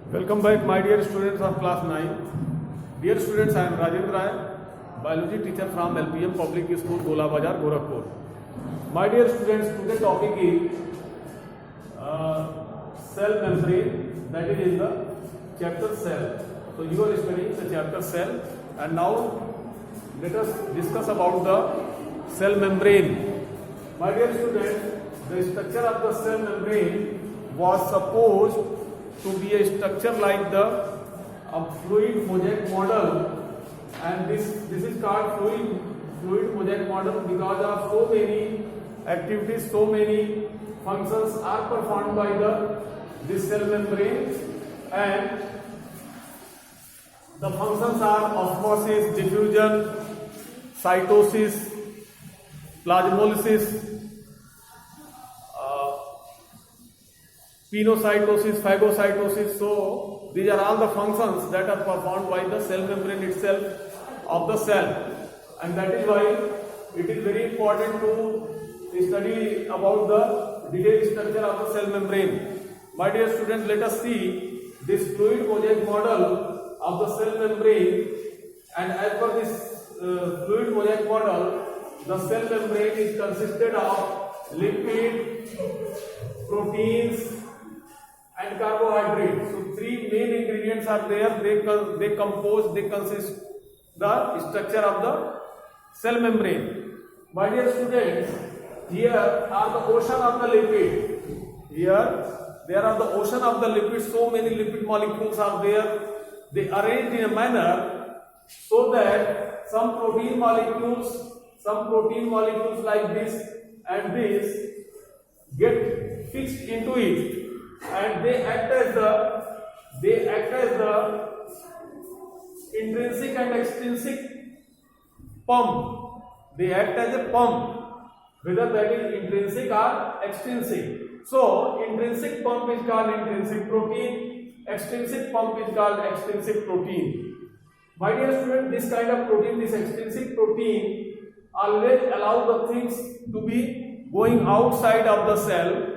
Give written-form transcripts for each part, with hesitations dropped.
Welcome back, my dear students of class 9. Dear students, I am Rajendra Rai, biology teacher from LPM Public School, Gola Bazar, Gorakhpur. My dear students, today's topic is cell membrane, that is in the chapter cell. So you are studying the chapter cell, and now let us discuss about the cell membrane. My dear students, the structure of the cell membrane was supposed to be a structure like the fluid mosaic model, and this is called fluid mosaic model because of so many activities, so many functions are performed by this cell membrane, and the functions are osmosis, diffusion, cytosis, plasmolysis, pinocytosis, phagocytosis. So these are all the functions that are performed by the cell membrane itself of the cell, and that is why it is very important to study about the detailed structure of the cell membrane. My dear students, let us see this fluid mosaic model of the cell membrane, and as per this fluid mosaic model, the cell membrane is consisted of lipid, proteins and carbohydrates. So three main ingredients are there. They consist the structure of the cell membrane. My dear students, here are the ocean of the lipid. Here there are the ocean of the lipids. So many lipid molecules are there. They arranged in a manner so that some protein molecules like this and this get fixed into it, and they act as the intrinsic and extrinsic pump. They act as a pump, whether that is intrinsic or extrinsic. So intrinsic pump is called intrinsic protein, extrinsic pump is called extrinsic protein. My dear student, this kind of protein, this extrinsic protein, always allow the things to be going outside of the cell,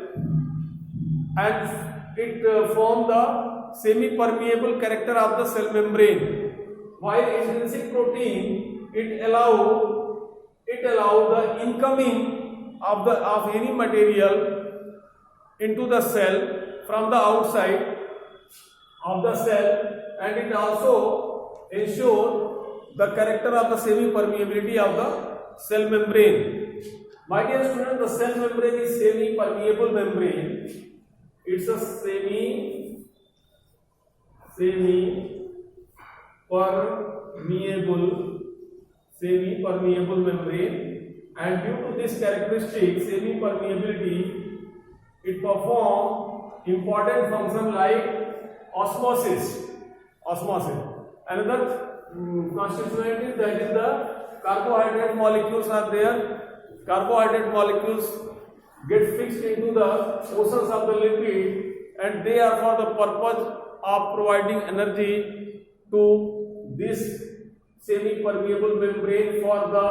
and it form the semi-permeable character of the cell membrane. While intrinsic protein, it allow the incoming of any material into the cell from the outside of the cell, and it also ensure the character of the semi-permeability of the cell membrane. My dear student, the cell membrane is semi-permeable membrane. It's a semi-permeable membrane, and due to this characteristic semi-permeability, it performs important function like osmosis. Another constituent is that is the carbohydrate molecules are there. Carbohydrate molecules get fixed into the oceans of the lipid, and they are for the purpose of providing energy to this semi-permeable membrane for the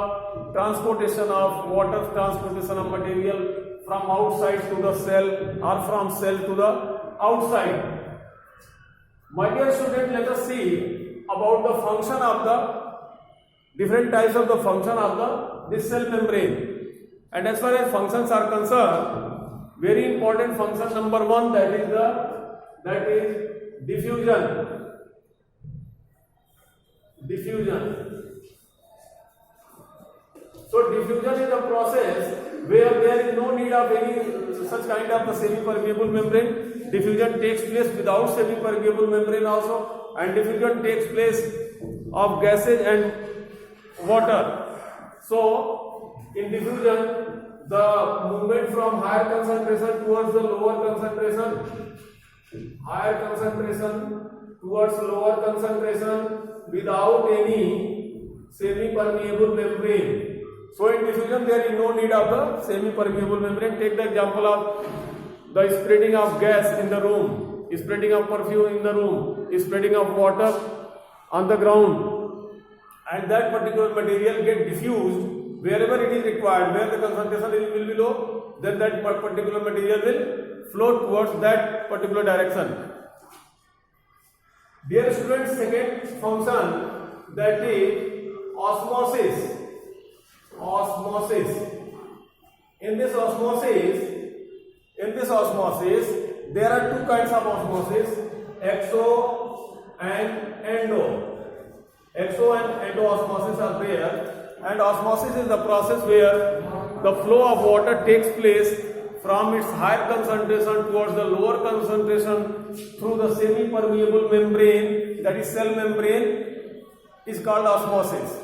transportation of water, transportation of material from outside to the cell or from cell to the outside. My dear students, let us see about the function of the different types of the function of this cell membrane. And as far as functions are concerned, very important function number one, that is diffusion. So diffusion is a process where there is no need of any such kind of the semi-permeable membrane. Diffusion takes place without semi-permeable membrane also, and diffusion takes place of gases and water. So in diffusion, the movement from higher concentration towards the lower concentration, without any semi-permeable membrane. So in diffusion, there is no need of the semi-permeable membrane. Take the example of the spreading of gas in the room, spreading of perfume in the room, spreading of water on the ground, and that particular material get diffused wherever it is required. Where the concentration will be low, then that particular material will flow towards that particular direction. Dear students, second function, that is osmosis. Osmosis. In this osmosis, there are two kinds of osmosis, exo and endo. Exo and endo osmosis are there, and osmosis is the process where the flow of water takes place from its higher concentration towards the lower concentration through the semi-permeable membrane, that is cell membrane, is called osmosis.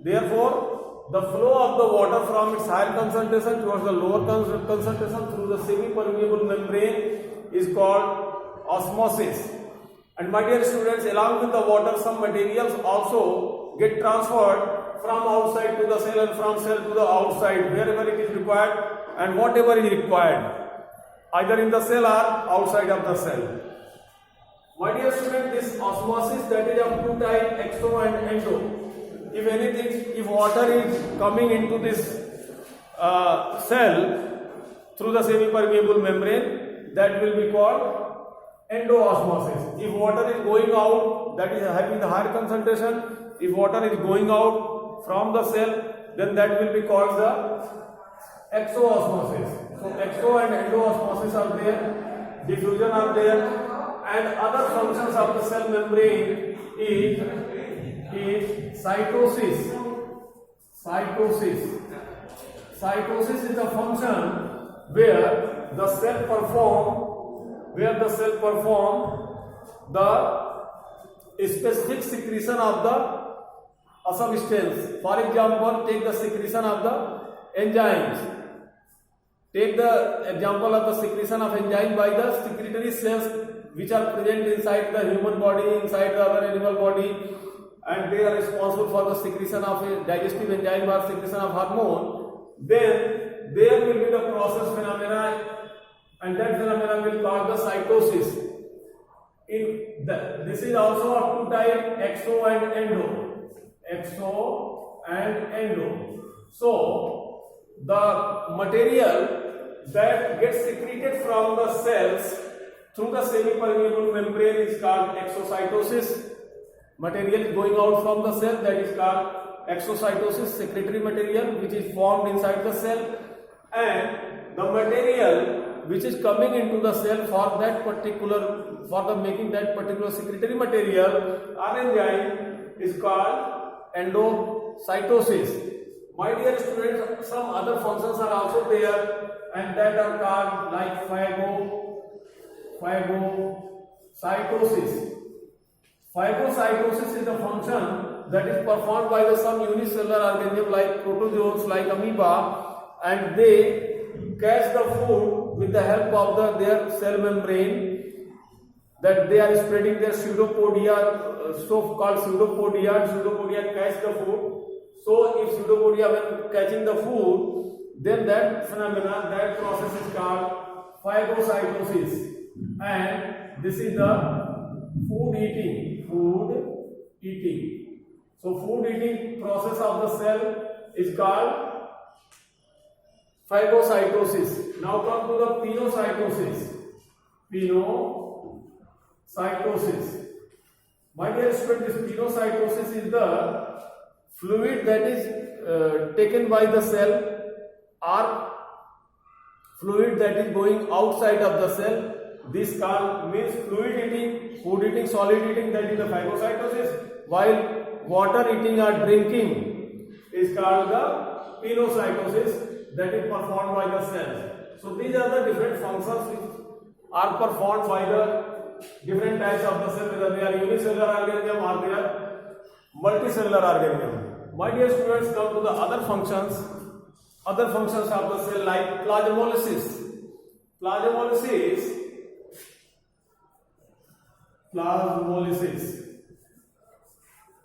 Therefore, the flow of the water from its higher concentration towards the lower concentration through the semi-permeable membrane is called osmosis. And my dear students, along with the water, some materials also get transferred from outside to the cell and from cell to the outside, wherever it is required and whatever is required, either in the cell or outside of the cell. My dear student, this osmosis, that is of two types, exo and endo. If anything, if water is coming into this cell through the semi-permeable membrane, that will be called endoosmosis. If water is going out, that is having the higher concentration, if water is going out from the cell, then that will be called the exoosmosis. So exo and endoosmosis are there, diffusion are there, and other functions of the cell membrane is cytosis. Cytosis is a function where the cell perform the specific secretion of the substance. For example, take the secretion of the enzymes. Take the example of the secretion of enzyme by the secretory cells which are present inside the human body, inside the other animal body, and they are responsible for the secretion of a digestive enzyme or secretion of hormone. Then there will be the process phenomena, and that phenomena will call the cytosis. This is also of two types, exo and endo. Exo and endo. So the material that gets secreted from the cells through the semi-permeable membrane is called exocytosis. Material is going out from the cell, that is called exocytosis, secretory material which is formed inside the cell, and the material which is coming into the cell for the making that particular secretory material or enzyme is called endocytosis. My dear students, some other functions are also there, and that are called like phagocytosis. Phagocytosis is a function that is performed by some unicellular organism like protozoans, like amoeba, and they catch the food with the help of their cell membrane, that they are spreading their pseudopodia, so-called pseudopodia. Pseudopodia catch the food. So if pseudopodia when catching the food, then that phenomena, that process is called phagocytosis, and this is the food eating. So food eating process of the cell is called phagocytosis. Now come to the pinocytosis. My dear students, this pinocytosis is the fluid that is taken by the cell or fluid that is going outside of the cell. This means fluid eating, food eating, solid eating, that is the phagocytosis, while water eating or drinking is called the pinocytosis, that is performed by the cells. So these are the different functions which are performed by the different types of the cell, whether they are unicellular organism or they are multicellular organism. My dear students, come to the other functions of the cell like plasmolysis.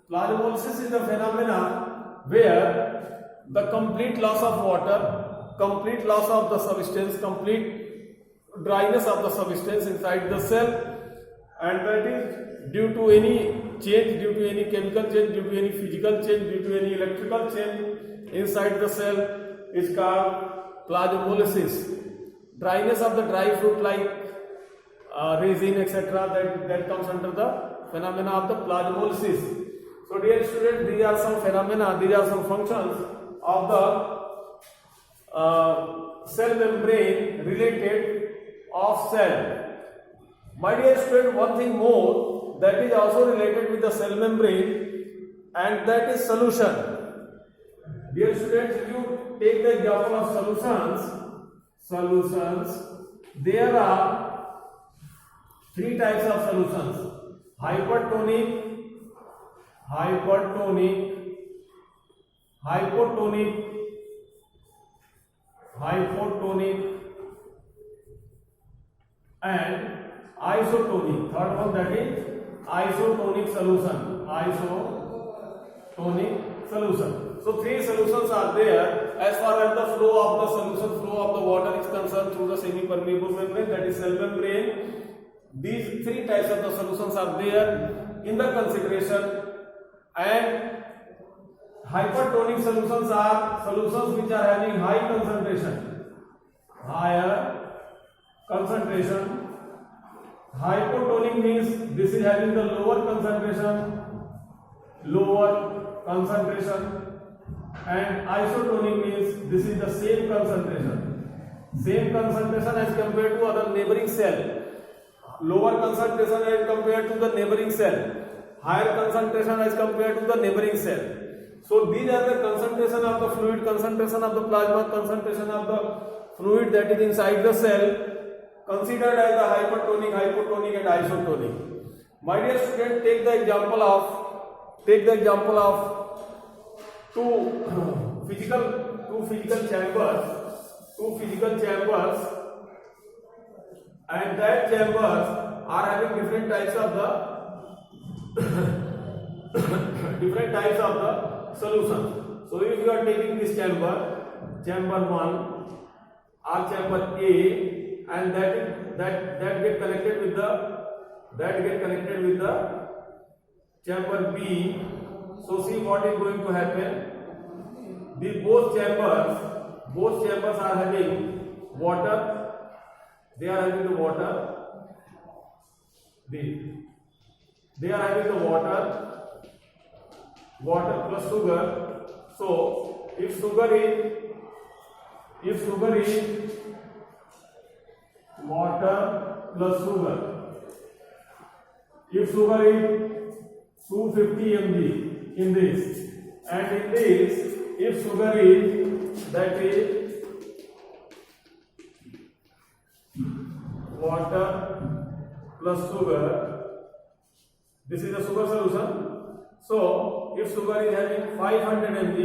Plasmolysis is the phenomena where the complete loss of water, complete loss of the substance, complete dryness of the substance inside the cell, and that is due to any change, due to any chemical change, due to any physical change, due to any electrical change inside the cell is called plasmolysis. Dryness of the dry fruit like resin, etc., that comes under the phenomena of the plasmolysis. So dear students, these are some phenomena, these are some functions of the cell membrane related of cell. My dear student, one thing more that is also related with the cell membrane, and that is solution. Dear students, if you take the example of solutions, there are three types of solutions: hypertonic, and isotonic. Third one, that is isotonic solution. So three solutions are there as far as the flow of the water is concerned through the semi-permeable membrane, that is cell membrane. These three types of the solutions are there in the consideration, and hypertonic solutions are solutions which are having higher concentration. Hypotonic means this is having the lower concentration, and isotonic means this is the same concentration as compared to other neighboring cell. Lower concentration as compared to the neighboring cell, higher concentration as compared to the neighboring cell. So these are the concentration of the fluid, concentration of the plasma, concentration of the fluid that is inside the cell, considered as the hypertonic, and isotonic. My dear student, take the example of two physical chambers, and that chambers are having different types of the solutions. So if you are taking this chamber 1 or chamber A, and that get connected with the chamber B. So see what is going to happen. Both chambers are having water. They are having the water. They are having the water plus sugar. So if sugar is water plus sugar, if sugar is 250 mg in this, and in this if sugar is, that is water plus sugar, this is the sugar solution. So if sugar is having 500 mg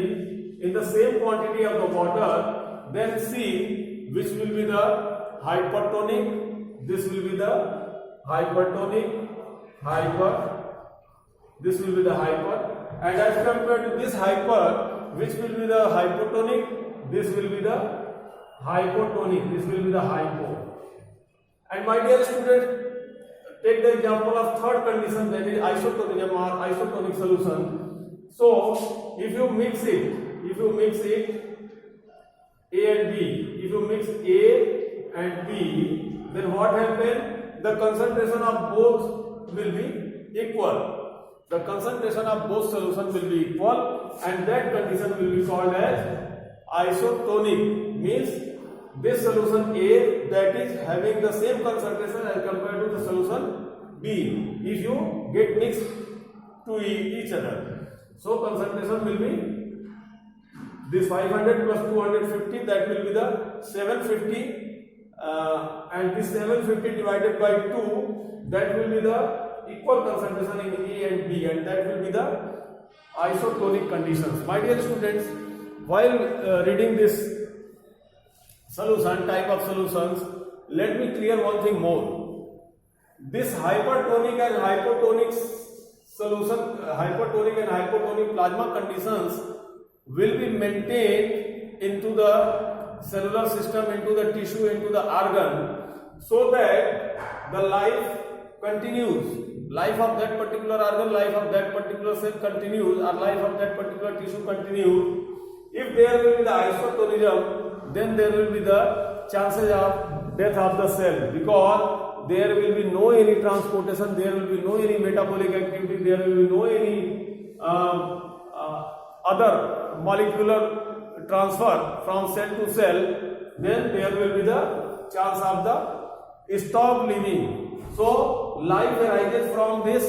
in the same quantity of the water, then see which will be the hypertonic, this will be the hypertonic, this will be the hyper, and as compared to this hyper, which will be the hypotonic, this will be the hypotonic, this will be the hypo. And my dear student, take the example of third condition, that is isotonic or isotonic solution. So if you mix it A and B, if you mix A and B, then what happens? The concentration of both will be equal. The concentration of both solutions will be equal, and that condition will be called as isotonic. Means this solution A that is having the same concentration as compared to the solution B, if you get mixed to each other. So concentration will be this 500 plus 250, that will be the 750, and this 750 divided by 2, that will be the equal concentration in A and B, and that will be the isotonic conditions. My dear students, while reading this type of solutions, let me clear one thing more. This hypertonic and hypotonic plasma conditions will be maintained into the cellular system, into the tissue, into the organ, so that the life continues. Life of that particular organ, life of that particular cell continues, or life of that particular tissue continues. If there will be the isotonism, then there will be the chances of death of the cell, because there will be no any transportation, there will be no any metabolic activity, there will be no any other molecular transfer from cell to cell, then there will be the chance of the stop living. So life arises from this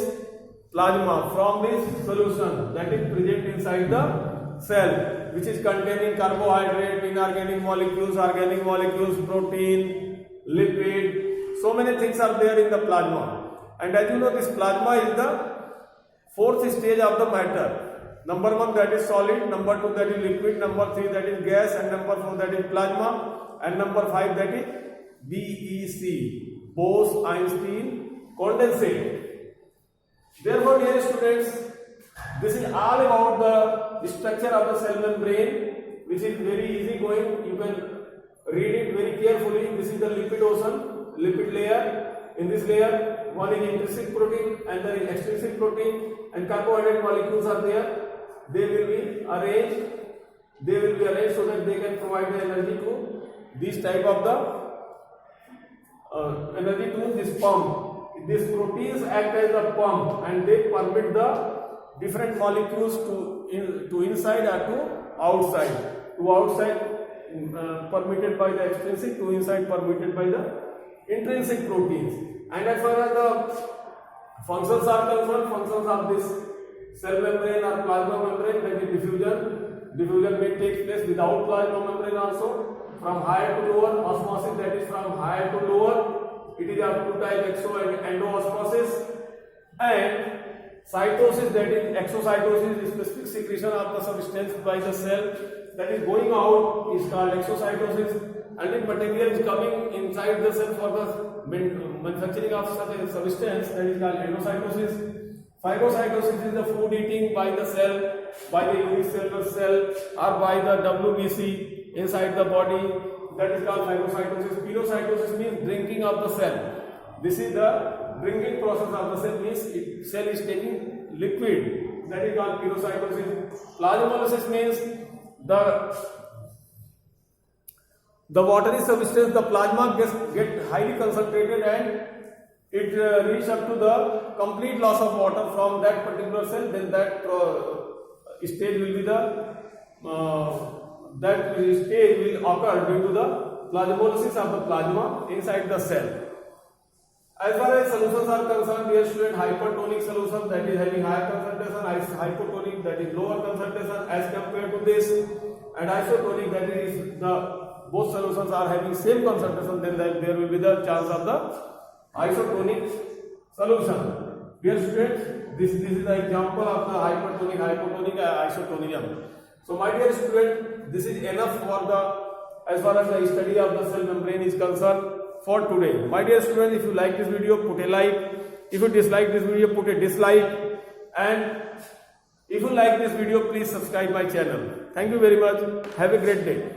plasma, from this solution that is present inside the cell, which is containing carbohydrate, inorganic molecules, protein, lipid, so many things are there in the plasma. And as you know, this plasma is the fourth stage of the matter. Number 1 that is solid, number 2 that is liquid, number 3 that is gas, and number 4 that is plasma, and number 5 that is BEC, Bose-Einstein condensate. Therefore, dear students, this is all about the structure of the cell membrane, which is very easy going. You can read it very carefully. This is the lipid ocean, lipid layer. In this layer, one is intrinsic protein and the extrinsic protein, and carbohydrate molecules are there. They will be arranged. So that they can provide the energy to this type of the energy to this pump. These proteins act as a pump, and they permit the different molecules to inside or to outside. To outside permitted by the extrinsic, to inside permitted by the intrinsic proteins. And as far as the functions are concerned, functions of this cell membrane or plasma membrane, that is diffusion. Diffusion may take place without plasma membrane also. From higher to lower, osmosis, that is from higher to lower. It is of two types, exo and endoosmosis. And cytosis, that is exocytosis, is specific secretion of the substance by the cell that is going out, is called exocytosis. And if material is coming inside the cell for the manufacturing of such a substance, that is called endocytosis. Phagocytosis is the food eating by the cell, by the unicellular cell, or by the WBC inside the body, that is called phagocytosis. Pirocytosis means drinking of the cell. This is the drinking process of the cell, means cell is taking liquid, that is called pirocytosis. Plasmolysis means the watery substance, the plasma get highly concentrated and it reach up to the complete loss of water from that particular cell. Then that stage will be that stage will occur due to the plasmolysis of the plasma inside the cell. As far as solutions are concerned, dear student, hypertonic solution, that is having higher concentration, hypotonic, that is lower concentration as compared to this, and isotonic, that is both solutions are having same concentration, then there will be the chance of the isotonic solution. Dear students, this is the example of the hypertonic, hypotonic, isotonium. So my dear student, this is enough for as far as the study of the cell membrane is concerned for today. My dear student, if you like this video, put a like. If you dislike this video, put a dislike. And if you like this video, please subscribe my channel. Thank you very much. Have a great day.